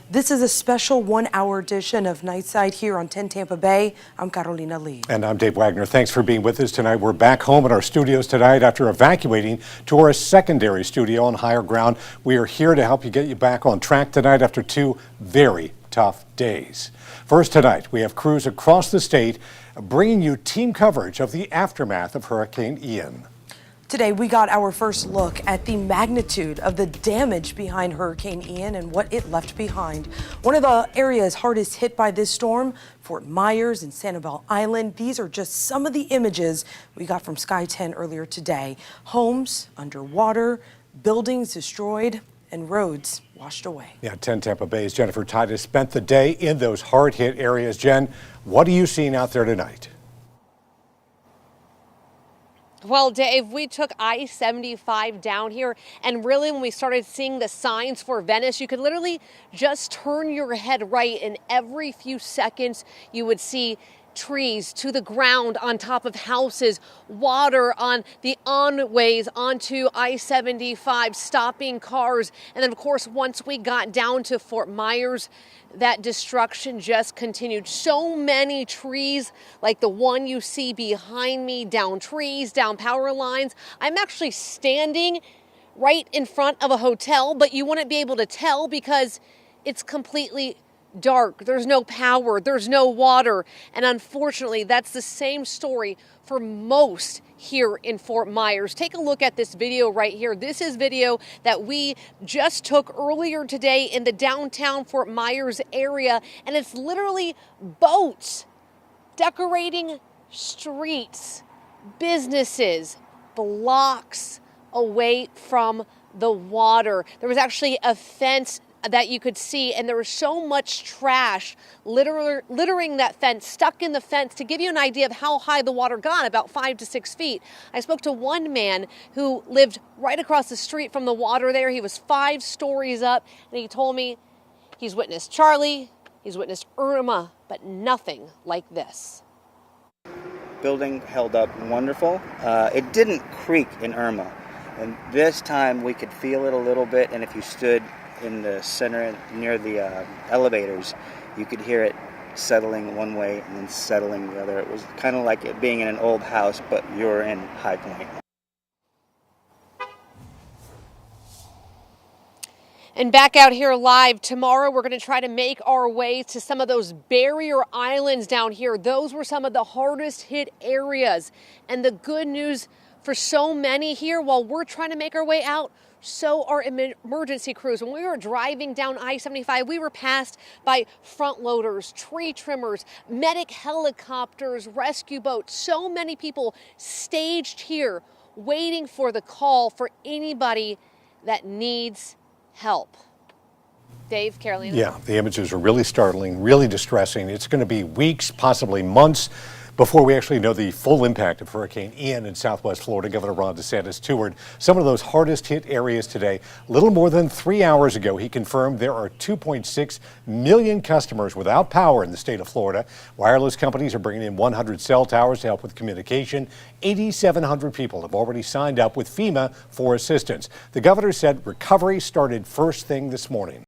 This is a special 1-hour edition of Nightside here on 10 Tampa Bay. I'm Carolina Lee. And I'm Dave Wagner. Thanks for being with us tonight. We're back home at our studios tonight after evacuating to our secondary studio on higher ground. We are here to help you get you back on track tonight after 2 very tough days. First tonight, we have crews across the state bringing you team coverage of the aftermath of Hurricane Ian. Today, we got our first look at the magnitude of the damage behind Hurricane Ian and what it left behind. One of the areas hardest hit by this storm, Fort Myers and Sanibel Island. These are just some of the images we got from Sky 10 earlier today. Homes underwater, buildings destroyed, and roads washed away. Yeah, 10 Tampa Bay's Jennifer Titus spent the day in those hard-hit areas. Jen, what are you seeing out there tonight? Well, Dave, we took I-75 down here, and really when we started seeing the signs for Venice, you could literally just turn your head right, and every few seconds you would see trees to the ground on top of houses, water on the onways onto I-75, stopping cars. And then, of course, once we got down to Fort Myers, that destruction just continued. So many trees, like the one you see behind me, down trees, down power lines. I'm actually standing right in front of a hotel, but you wouldn't be able to tell because it's completely dark. There's no power, there's no water. And unfortunately, that's the same story for most here in Fort Myers. Take a look at this video right here. This is video that we just took earlier today in the downtown Fort Myers area, and it's literally boats decorating streets, businesses, blocks away from the water. There was actually a fence that you could see, and there was so much trash littering that fence, stuck in the fence. To give you an idea of how high the water got, about 5 to 6 feet. I spoke to one man who lived right across the street from the water there. He was 5 stories up, and he told me he's witnessed Charlie, he's witnessed Irma, but nothing like this. Building held up wonderful. It didn't creak in Irma, and this time we could feel it a little bit, and if you stood in the center near the elevators, you could hear it settling one way and then settling the other. It was kind of like it being in an old house, but you're in High Point. And back out here live tomorrow, we're going to try to make our way to some of those barrier islands down here. Those were some of the hardest hit areas. And the good news for so many here, while we're trying to make our way out, so are emergency crews. When we were driving down I-75, we were passed by front loaders, tree trimmers, medic helicopters, rescue boats. So many people staged here waiting for the call for anybody that needs help. Dave, Carolina? Yeah, the images are really startling, really distressing. It's going to be weeks, possibly months, before we actually know the full impact of Hurricane Ian in Southwest Florida. Governor Ron DeSantis toured some of those hardest hit areas today. A little more than 3 hours ago, he confirmed there are 2.6 million customers without power in the state of Florida. Wireless companies are bringing in 100 cell towers to help with communication. 8,700 people have already signed up with FEMA for assistance. The governor said recovery started first thing this morning.